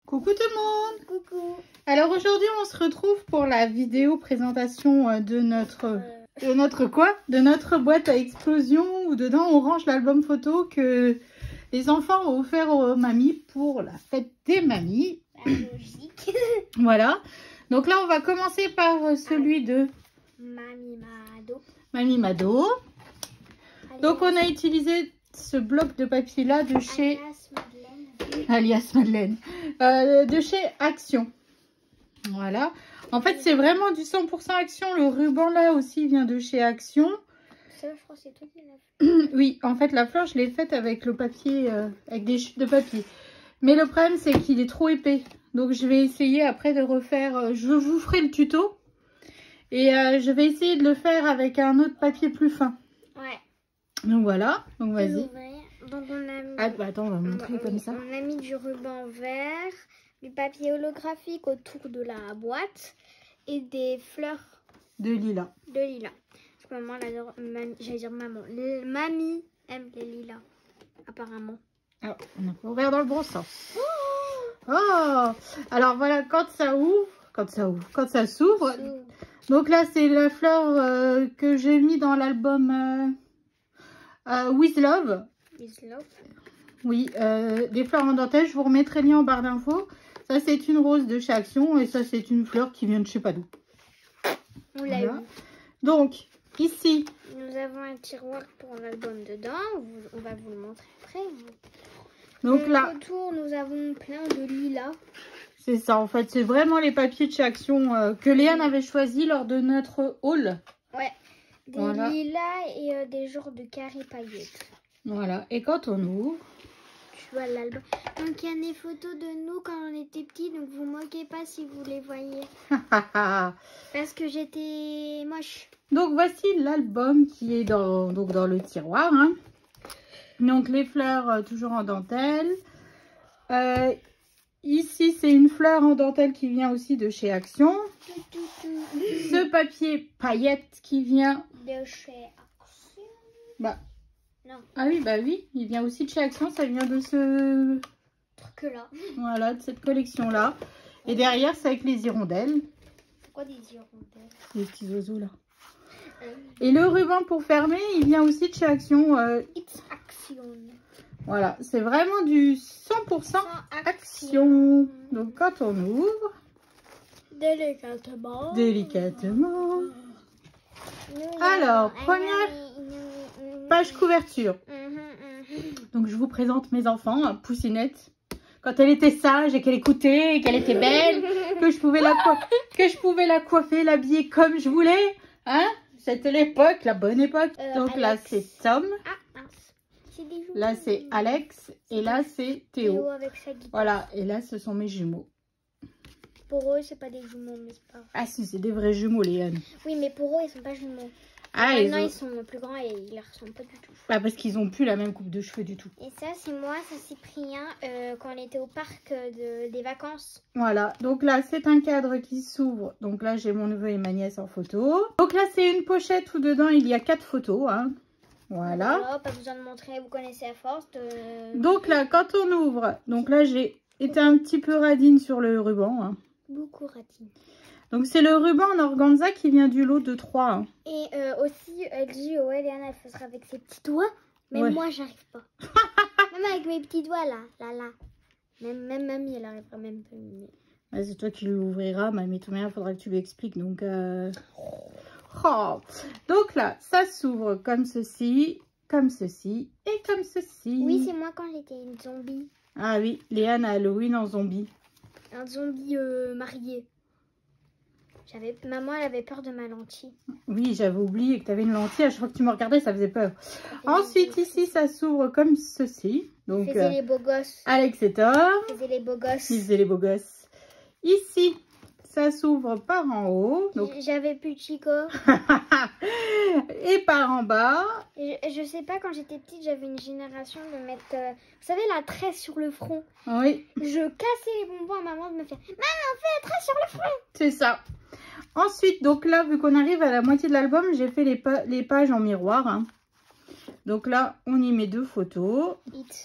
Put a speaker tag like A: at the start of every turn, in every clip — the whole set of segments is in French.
A: Coucou tout le monde.
B: Coucou.
A: Alors aujourd'hui on se retrouve pour la vidéo présentation de notre boîte à explosion où dedans on range l'album photo que les enfants ont offert aux mamies pour la fête des mamies.
B: Logique.
A: Voilà. Donc là on va commencer par celui de Mamie Mado. Donc on a utilisé ce bloc de papier là de chez alias Madeleine, de chez Action. Voilà. En fait, c'est vraiment du 100% Action. Le ruban là aussi vient de chez Action.
B: Ça, je crois que c'est toi qui l'as fait.
A: Oui, en fait, la fleur, je l'ai faite avec le papier, avec des chutes de papier. Mais le problème, c'est qu'il est trop épais. Donc, je vais essayer après de refaire. Je vous ferai le tuto. Et je vais essayer de le faire avec un autre papier plus fin.
B: Ouais.
A: Donc, voilà. Donc, vas-y.
B: Donc on a mis,
A: attends, on va montrer comme ça.
B: On a mis du ruban vert, du papier holographique autour de la boîte et des fleurs
A: de lilas.
B: Parce que maman, j'allais dire maman. Mamie aime les lilas, apparemment.
A: Ah, on a pas ouvert dans le bon sens. Oh, alors voilà, quand ça s'ouvre. Donc là, c'est la fleur que j'ai mis dans l'album With Love. Oui, des fleurs en dentelle, je vous remettrai le lien en barre d'infos. Ça, c'est une rose de chez Action et ça, c'est une fleur qui vient de je sais pas d'où. Voilà. Donc, ici,
B: nous avons un tiroir pour l'album dedans. On va vous le montrer après.
A: Donc là,
B: autour, nous avons plein de lilas.
A: C'est ça, en fait, c'est vraiment les papiers de chez Action que Léane avait choisi lors de notre haul.
B: Ouais, des lilas et des genres de carrés paillettes. Voilà, et quand on ouvre, tu vois l'album. Donc il y a des photos de nous quand on était petits, donc vous moquez pas si vous les voyez. Parce que j'étais moche.
A: Donc voici l'album qui est dans le tiroir. Hein. Donc les fleurs toujours en dentelle. Ici c'est une fleur en dentelle qui vient aussi de chez Action. Ce papier paillette qui vient
B: de chez Action.
A: Bah. Non. Ah oui, bah oui, il vient aussi de chez Action, ça vient de ce
B: truc-là.
A: Voilà, de cette collection-là. Et derrière, c'est avec les hirondelles.
B: C'est quoi des hirondelles?
A: Les petits oiseaux, là. Et le ruban pour fermer, il vient aussi de chez Action.
B: It's Action.
A: Voilà, c'est vraiment du 100% Action. Donc, quand on ouvre...
B: Délicatement.
A: Alors, première... page couverture. Donc je vous présente mes enfants, hein, Poussinette. Quand elle était sage et qu'elle écoutait et qu'elle était belle, que je pouvais la coiffer, l'habiller comme je voulais. Hein? C'était l'époque, la bonne époque. Donc Alex. Là c'est Tom. Là c'est Alex. Et là c'est Théo. Voilà, et là ce sont mes jumeaux.
B: Pour eux, c'est pas des jumeaux, mais c'est pas...
A: Ah si, c'est des vrais jumeaux, Léane.
B: Oui, mais pour eux, ils sont pas jumeaux.
A: Ah,
B: maintenant, ils sont plus grands et ils ne ressemblent pas du tout.
A: Ah, parce qu'ils n'ont plus la même coupe de cheveux du tout.
B: Et ça, c'est moi, ça c'est Cyprien, quand on était au parc des vacances.
A: Voilà, donc là, c'est un cadre qui s'ouvre. Donc là, j'ai mon neveu et ma nièce en photo. Donc là, c'est une pochette où dedans, il y a 4 photos. Hein. Voilà.
B: Pas besoin de montrer, vous connaissez à force.
A: Donc là, quand on ouvre, donc là, j'ai été un petit peu radine sur le ruban. Hein.
B: Beaucoup radine.
A: Donc c'est le ruban en organza qui vient du lot de 3. Hein.
B: Et aussi, elle dit, ouais, Léana, elle fera avec ses petits doigts. Mais moi, j'arrive pas. Même avec mes petits doigts, là. Même mamie, elle arrivera même pas.
A: Ouais, c'est toi qui l'ouvriras, mais tout il faudra que tu lui expliques. Donc, oh. Donc là, ça s'ouvre comme ceci, et comme ceci.
B: Oui, c'est moi quand j'étais une zombie.
A: Ah oui, Léane à Halloween en zombie.
B: Un zombie marié. Maman, elle avait peur de ma lentille.
A: Oui, j'avais oublié que tu avais une lentille. À chaque fois que tu me regardais, ça faisait peur. Ensuite, ici, ça s'ouvre comme ceci. Donc,
B: faisait les beaux gosses.
A: Alex et Tom.
B: Faisait les beaux gosses.
A: Ils faisaient les beaux gosses. Ici, ça s'ouvre par en haut. Donc...
B: J'avais plus de Chico.
A: Et par en bas.
B: Je sais pas, quand j'étais petite, j'avais une génération de mettre, vous savez, la tresse sur le front.
A: Oui.
B: Je cassais les bonbons à maman de me faire, maman, fais la tresse sur le front.
A: C'est ça. Ensuite, donc là, vu qu'on arrive à la moitié de l'album, j'ai fait les pages en miroir. Hein. Donc là, on y met 2 photos.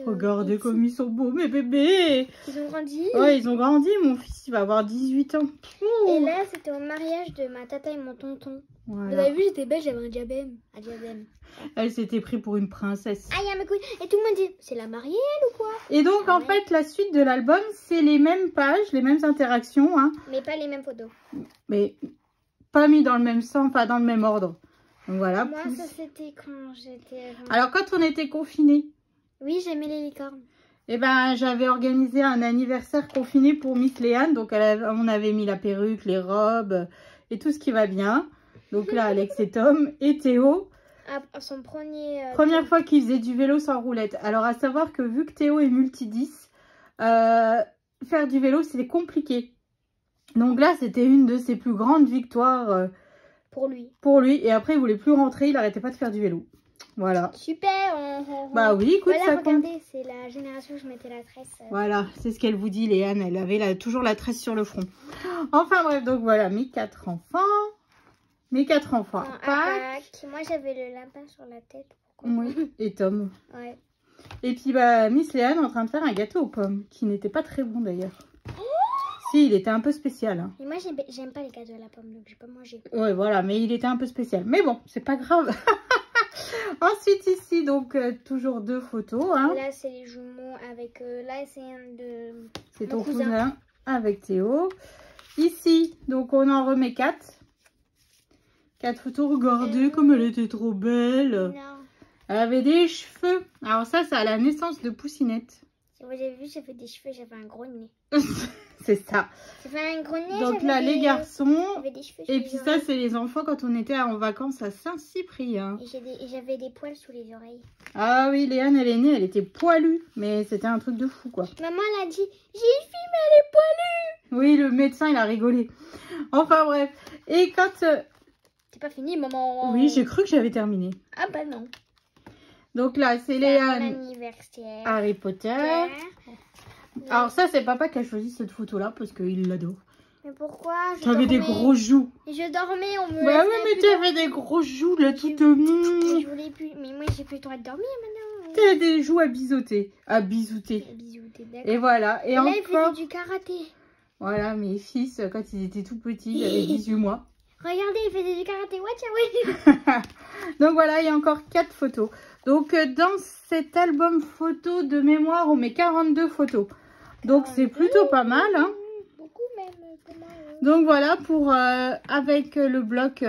A: Regardez comme ils sont beaux, mes bébés.
B: Ils ont grandi.
A: Ouais, ils ont grandi. Mon fils, il va avoir 18 ans.
B: Et là, c'était au mariage de ma tata et mon tonton. Voilà. Vous avez vu, j'étais belle, j'avais un diadème.
A: Elle s'était prise pour une princesse.
B: Ah, mais couille. Et tout le monde dit, c'est la mariée, elle, ou quoi?
A: Et donc, en fait, la suite de l'album, c'est les mêmes pages, les mêmes interactions. Hein.
B: Mais pas les mêmes photos.
A: Mais pas mis dans le même sens, pas dans le même ordre. Donc voilà.
B: Moi, ça c'était quand j'étais...
A: Alors, quand on était confinés.
B: Oui, j'aimais les licornes.
A: Eh ben, j'avais organisé un anniversaire confiné pour Miss Léane. Donc, on avait mis la perruque, les robes et tout ce qui va bien. Donc là, Alex et Tom et Théo.
B: Son
A: première fois qu'il faisait du vélo sans roulette. Alors, à savoir que vu que Théo est multi-10, faire du vélo, c'était compliqué. Donc là, c'était une de ses plus grandes victoires pour lui. Et après, il voulait plus rentrer. Il n'arrêtait pas de faire du vélo. Voilà.
B: Super.
A: Bah oui, écoute,
B: voilà,
A: ça compte.
B: Regardez, c'est la génération où je mettais la tresse.
A: Voilà, c'est ce qu'elle vous dit, Léane. Elle avait toujours la tresse sur le front. Enfin bref, donc voilà, mes 4 enfants. Mes 4 enfants.
B: Moi, j'avais le lapin sur la tête.
A: Oui, et Tom.
B: Ouais.
A: Et puis, bah, Miss Léane est en train de faire un gâteau aux pommes, qui n'était pas très bon d'ailleurs. Si, il était un peu spécial. Hein.
B: Et moi, j'aime pas les gâteaux à la pomme, donc j'ai pas mangé.
A: Ouais, voilà, mais il était un peu spécial. Mais bon, c'est pas grave. Ensuite, ici, donc, toujours 2 photos. Hein.
B: Là, c'est les jumeaux avec... là, c'est un de...
A: C'est ton cousin avec Théo. Ici, donc, on en remet 4. 4 photos. Regardez comme elle était trop belle.
B: Non.
A: Elle avait des cheveux. Alors ça, c'est à la naissance de Poussinette.
B: Si vous avez vu, j'avais des cheveux, j'avais un gros nez.
A: C'est ça.
B: J'avais un gros nez.
A: Donc là, les garçons.
B: Des cheveux,
A: et puis ça, c'est les enfants quand on était en vacances à Saint-Cyprien.
B: Et j'avais des poils sous les oreilles.
A: Ah oui, Léane, elle est née, elle était poilue. Mais c'était un truc de fou, quoi.
B: Maman, elle a dit, j'ai une fille, mais elle est poilue.
A: Oui, le médecin, il a rigolé. Enfin bref. Et quand...
B: C'est pas fini, maman.
A: Oui, j'ai cru que j'avais terminé.
B: Ah bah non.
A: Donc là, c'est Léane, Harry Potter. Alors ça, c'est papa qui a choisi cette photo-là parce qu'il l'adore.
B: Mais pourquoi?
A: J'avais des gros joues.
B: Et je dormais, on me...
A: Bah oui, mais tu avais des gros joues là, tout de...
B: Je voulais plus... Mais moi, j'ai plus le droit de dormir maintenant.
A: Tu as des joues à biseauter. À bisouter. Et voilà. Et
B: là,
A: encore...
B: il faisait du karaté.
A: Voilà, mes fils, quand ils étaient tout petits, ils avaient 18 mois.
B: Regardez, il faisait du karaté. Watcha, oui.
A: Donc voilà, il y a encore 4 photos. Donc dans cet album photo de mémoire, on met 42 photos. Donc c'est plutôt pas mal. Hein.
B: Beaucoup même.
A: Donc voilà pour avec le bloc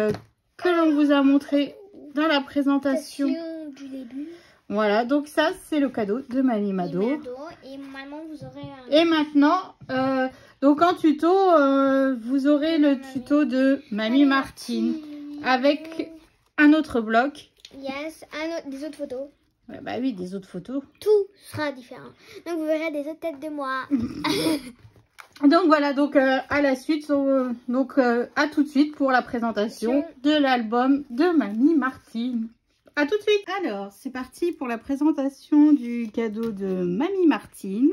A: que l'on vous a montré dans la présentation
B: du début.
A: Voilà, donc ça c'est le cadeau de Mamie Mado.
B: Et maman, vous aurez un...
A: Et maintenant, donc en tuto, vous aurez le tuto de Mamie Martine avec un autre bloc.
B: Yes, des autres photos.
A: Ouais, bah oui, des autres photos.
B: Tout sera différent. Donc vous verrez des autres têtes de moi.
A: Donc voilà, donc à la suite, donc à tout de suite pour la présentation de l'album de Mamie Martine. À tout de suite. Alors, c'est parti pour la présentation du cadeau de Mamie Martine.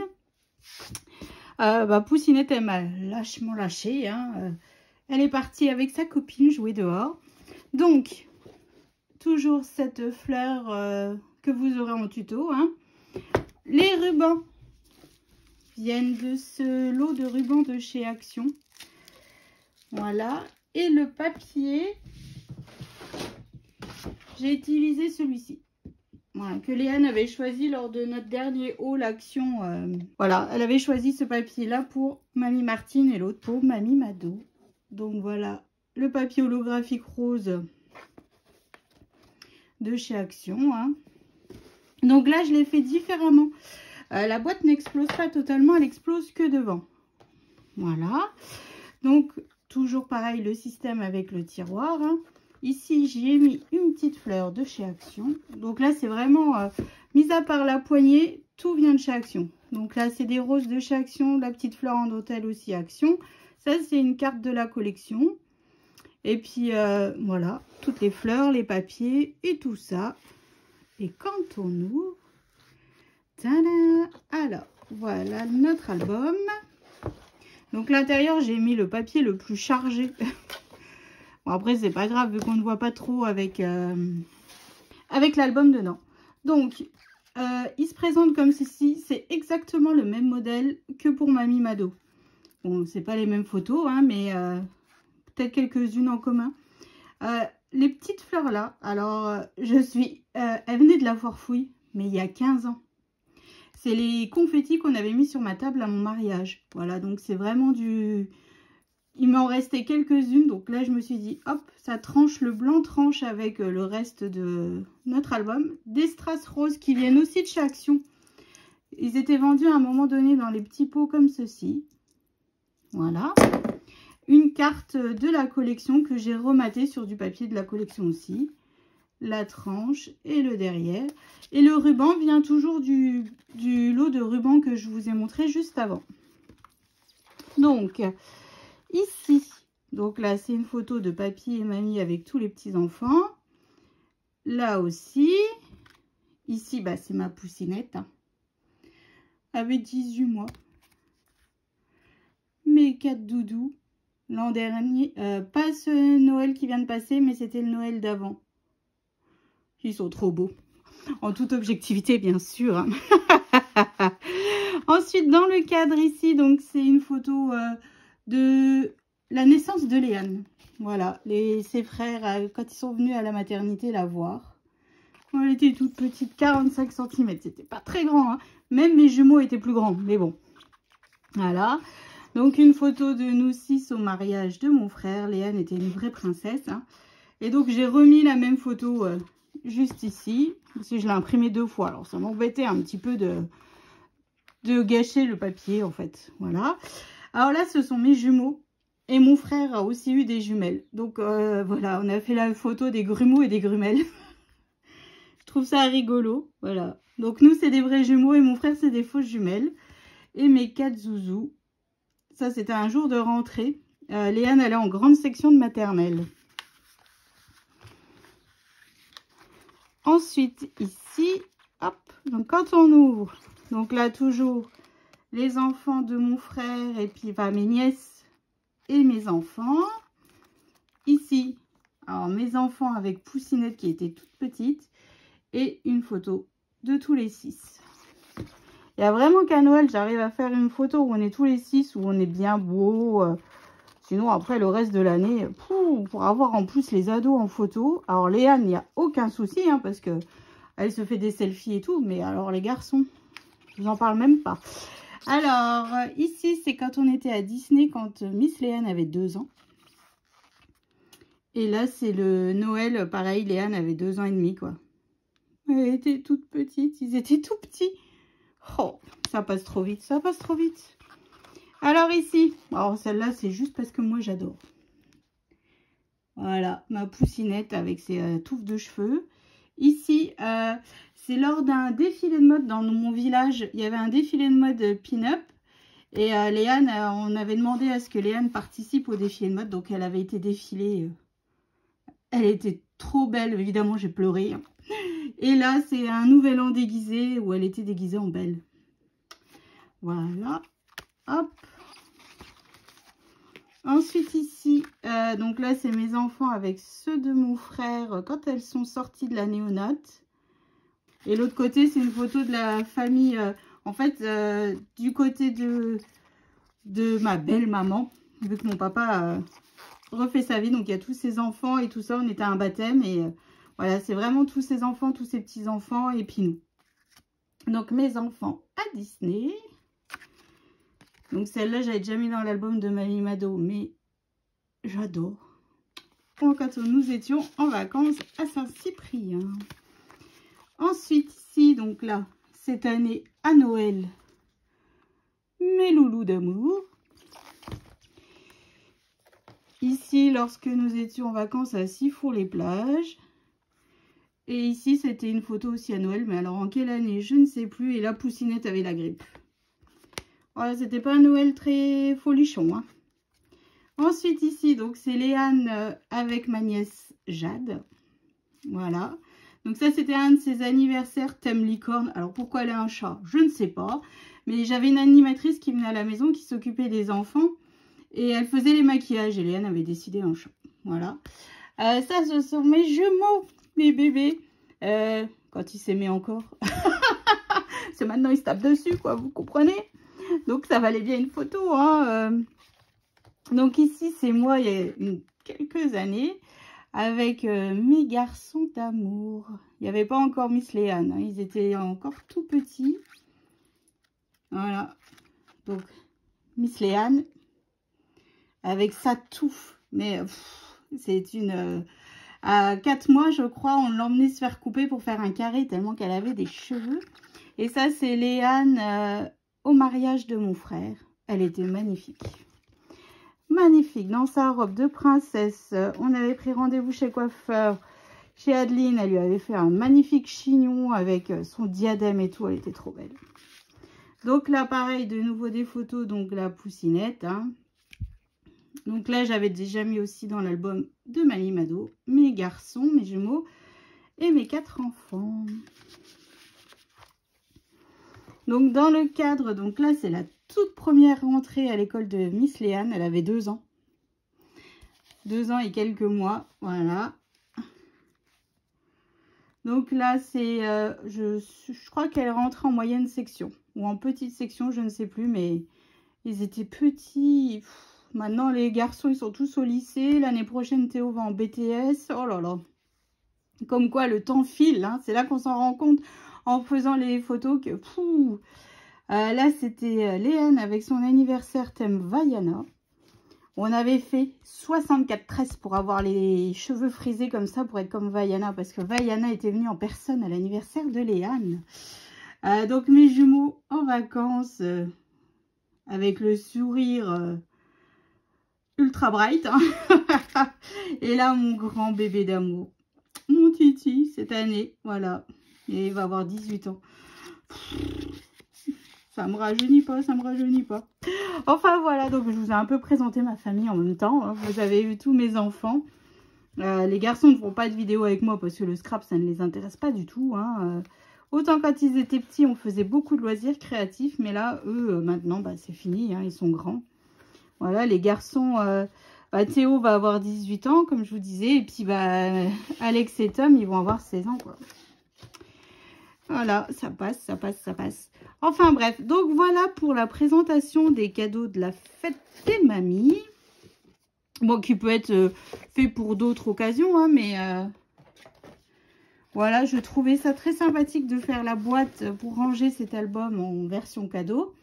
A: Poussinette, elle m'a lâchement lâché. Hein. Elle est partie avec sa copine jouer dehors. Donc, toujours cette fleur que vous aurez en tuto. Hein. Les rubans viennent de ce lot de rubans de chez Action. Voilà. Et le papier, j'ai utilisé celui-ci. Voilà, que Léane avait choisi lors de notre dernier haul Action. Voilà, elle avait choisi ce papier-là pour Mamie Martine et l'autre pour Mamie Mado. Donc voilà, le papier holographique rose de chez Action. Hein. Donc là, je l'ai fait différemment. La boîte n'explose pas totalement, elle explose que devant. Voilà. Donc, toujours pareil, le système avec le tiroir. Hein. Ici, j'y ai mis une petite fleur de chez Action. Donc là, c'est vraiment, mis à part la poignée, tout vient de chez Action. Donc là, c'est des roses de chez Action, la petite fleur en dentelle aussi Action. Ça, c'est une carte de la collection. Et puis, voilà, toutes les fleurs, les papiers et tout ça. Et quand on ouvre, tada, alors, voilà notre album. Donc l'intérieur, j'ai mis le papier le plus chargé. Bon, après, c'est pas grave, vu qu'on ne voit pas trop avec l'album dedans. Donc, il se présente comme ceci. C'est exactement le même modèle que pour Mamie Mado. Bon, c'est pas les mêmes photos, hein, mais peut-être quelques-unes en commun. Les petites fleurs là, alors elle venait de la foire fouille, mais il y a 15 ans. C'est les confettis qu'on avait mis sur ma table à mon mariage. Voilà, donc c'est vraiment du... Il m'en restait quelques-unes, donc là je me suis dit, hop, ça tranche, le blanc tranche avec le reste de notre album. Des strass roses qui viennent aussi de chez Action. Ils étaient vendus à un moment donné dans les petits pots comme ceci. Voilà. Une carte de la collection que j'ai rematée sur du papier de la collection aussi. La tranche et le derrière. Et le ruban vient toujours du lot de rubans que je vous ai montré juste avant. Donc, ici, donc là, c'est une photo de papy et mamie avec tous les petits-enfants. Là aussi. Ici, bah, c'est ma poussinette. Hein, avec 18 mois. Mes 4 doudous. L'an dernier, pas ce Noël qui vient de passer, mais c'était le Noël d'avant. Ils sont trop beaux. En toute objectivité, bien sûr. Hein. Ensuite, dans le cadre ici, donc c'est une photo de la naissance de Léane. Voilà, ses frères, quand ils sont venus à la maternité la voir. Elle était toute petite, 45 cm. C'était pas très grand. Hein. Même mes jumeaux étaient plus grands, mais bon. Voilà. Donc, une photo de nous 6 au mariage de mon frère. Léane était une vraie princesse. Hein. Et donc, j'ai remis la même photo juste ici. Parce que je l'ai imprimée 2 fois. Alors, ça m'embêtait un petit peu de gâcher le papier, en fait. Voilà. Alors là, ce sont mes jumeaux. Et mon frère a aussi eu des jumelles. Donc, voilà, on a fait la photo des grumeaux et des grumelles. Je trouve ça rigolo. Voilà. Donc, nous, c'est des vrais jumeaux et mon frère, c'est des fausses jumelles. Et mes 4 zouzous. Ça, c'était un jour de rentrée. Léane allait en grande section de maternelle. Ensuite, ici, hop, donc quand on ouvre, donc là, toujours les enfants de mon frère et puis bah, mes nièces et mes enfants. Ici, alors mes enfants avec Poussinette qui était toute petite et une photo de tous les 6. Il y a vraiment qu'à Noël, j'arrive à faire une photo où on est tous les 6, où on est bien beau. Sinon, après, le reste de l'année, pour avoir en plus les ados en photo. Alors, Léane, il n'y a aucun souci, hein, parce que elle se fait des selfies et tout. Mais alors, les garçons, je vous en parle même pas. Alors, ici, c'est quand on était à Disney, quand Miss Léane avait 2 ans. Et là, c'est le Noël, pareil, Léane avait 2 ans et demi, quoi. Elle était toute petite, ils étaient tout petits. Oh, ça passe trop vite, ça passe trop vite. Alors ici, alors celle-là, c'est juste parce que moi, j'adore. Voilà, ma Poussinette avec ses touffes de cheveux. Ici, c'est lors d'un défilé de mode dans mon village. Il y avait un défilé de mode pin-up. Et Léane, on avait demandé à ce que Léane participe au défilé de mode. Donc, elle avait été défilée. Elle était trop belle. Évidemment, j'ai pleuré. Et là, c'est un nouvel an déguisé où elle était déguisée en belle. Voilà. Hop. Ensuite, ici, donc là, c'est mes enfants avec ceux de mon frère quand elles sont sorties de la néonate. Et l'autre côté, c'est une photo de la famille, en fait, du côté de ma belle-maman, vu que mon papa a refait sa vie. Donc, il y a tous ses enfants et tout ça. On était à un baptême et voilà, c'est vraiment tous ses enfants, tous ses petits-enfants et puis nous. Donc, mes enfants à Disney. Donc, celle-là, j'avais déjà mis dans l'album de Mamie Mado, mais j'adore. Quand nous étions en vacances à Saint-Cyprien. Ensuite, ici, donc là, cette année à Noël, mes loulous d'amour. Ici, lorsque nous étions en vacances à Sifour-les-Plages. Et ici, c'était une photo aussi à Noël, mais alors en quelle année, je ne sais plus. Et la Poussinette avait la grippe. Voilà, c'était pas un Noël très folichon. Hein. Ensuite, ici, donc c'est Léane avec ma nièce Jade. Voilà. Donc ça, c'était un de ses anniversaires thème licorne. Alors, pourquoi elle a un chat? Je ne sais pas. Mais j'avais une animatrice qui venait à la maison, qui s'occupait des enfants. Et elle faisait les maquillages. Et Léane avait décidé un chat. Voilà. Ça, ce sont mes jumeaux, mes bébés. quand il s'aimait encore. C'est maintenant il se tape dessus, quoi, vous comprenez? Donc ça valait bien une photo, hein. Donc ici, c'est moi il y a quelques années, avec mes garçons d'amour. Il n'y avait pas encore Miss Léane, hein, ils étaient encore tout petits. Voilà, donc Miss Léane, avec sa touffe, mais c'est une... à 4 mois, je crois, on l'emmenait se faire couper pour faire un carré, tellement qu'elle avait des cheveux. Et ça, c'est Léane au mariage de mon frère. Elle était magnifique. Magnifique, dans sa robe de princesse. On avait pris rendez-vous chez coiffeur, chez Adeline. Elle lui avait fait un magnifique chignon avec son diadème et tout. Elle était trop belle. Donc là, pareil, de nouveau des photos, donc la poussinette. Hein. Donc là, j'avais déjà mis aussi dans l'album de Mali Mado mes garçons, mes jumeaux et mes 4 enfants. Donc dans le cadre, donc là, c'est la toute première rentrée à l'école de Miss Léane. Elle avait 2 ans. 2 ans et quelques mois, voilà. Donc là, c'est, je crois qu'elle rentre en moyenne section. Ou en petite section, je ne sais plus, mais ils étaient petits. Maintenant, les garçons, ils sont tous au lycée. L'année prochaine, Théo va en BTS. Oh là là. Comme quoi, le temps file. Hein. C'est là qu'on s'en rend compte en faisant les photos que... là, c'était Léane avec son anniversaire thème Vaiana. On avait fait 64 tresses pour avoir les cheveux frisés comme ça, pour être comme Vaiana. Parce que Vaiana était venue en personne à l'anniversaire de Léane. Donc, mes jumeaux en vacances, avec le sourire... ultra bright. Hein. Et là, mon grand bébé d'amour. Mon Titi, cette année. Voilà. Et il va avoir 18 ans. Ça me rajeunit pas, ça me rajeunit pas. Enfin, voilà. Donc, je vous ai un peu présenté ma famille en même temps. Hein. Vous avez vu tous mes enfants. Les garçons ne font pas de vidéo avec moi parce que le scrap, ça ne les intéresse pas du tout. Hein. Autant quand ils étaient petits, on faisait beaucoup de loisirs créatifs. Mais là, eux, maintenant, bah, c'est fini. Hein. Ils sont grands. Voilà, les garçons, Théo va avoir 18 ans, comme je vous disais. Et puis, Alex et Tom, ils vont avoir 16 ans, quoi. Voilà, ça passe, ça passe, ça passe. Enfin, bref. Donc, voilà pour la présentation des cadeaux de la fête des mamies. Bon, qui peut être fait pour d'autres occasions, hein, mais... voilà, je trouvais ça très sympathique de faire la boîte pour ranger cet album en version cadeau.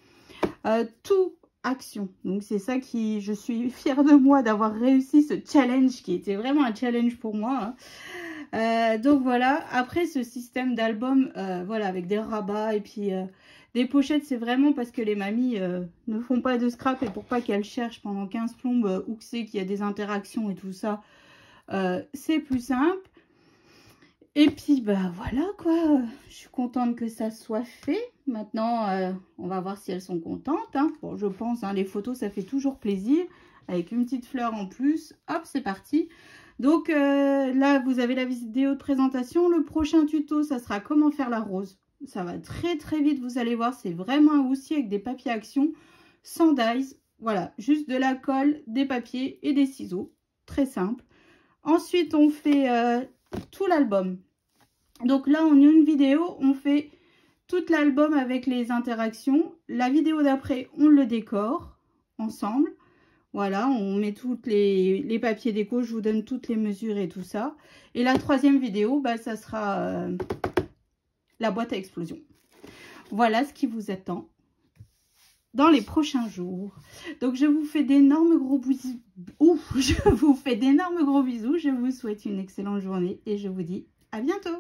A: Tout... action. Donc c'est ça qui, je suis fière de moi d'avoir réussi ce challenge qui était vraiment un challenge pour moi. Hein. Donc voilà, après ce système d'album, voilà, avec des rabats et puis des pochettes, c'est vraiment parce que les mamies ne font pas de scrap et pour pas qu'elles cherchent pendant 15 plombes où c'est qu'il y a des interactions et tout ça, c'est plus simple. Et puis, bah voilà quoi, je suis contente que ça soit fait. Maintenant, on va voir si elles sont contentes. Hein. Bon, je pense, hein, les photos, ça fait toujours plaisir. Avec une petite fleur en plus, hop, c'est parti. Donc là, vous avez la vidéo de présentation. Le prochain tuto, ça sera comment faire la rose. Ça va très très vite, vous allez voir. C'est vraiment un houssier avec des papiers action, sans dies. Voilà, juste de la colle, des papiers et des ciseaux. Très simple. Ensuite, on fait... tout l'album. Donc là, en une vidéo, on fait tout l'album avec les interactions. La vidéo d'après, on le décore ensemble. Voilà, on met toutes les papiers déco. Je vous donne toutes les mesures et tout ça. Et la troisième vidéo, bah, ça sera la boîte à explosion. Voilà ce qui vous attend dans les prochains jours. Donc, je vous fais d'énormes gros bisous. Je vous fais d'énormes gros bisous. Je vous souhaite une excellente journée et je vous dis à bientôt.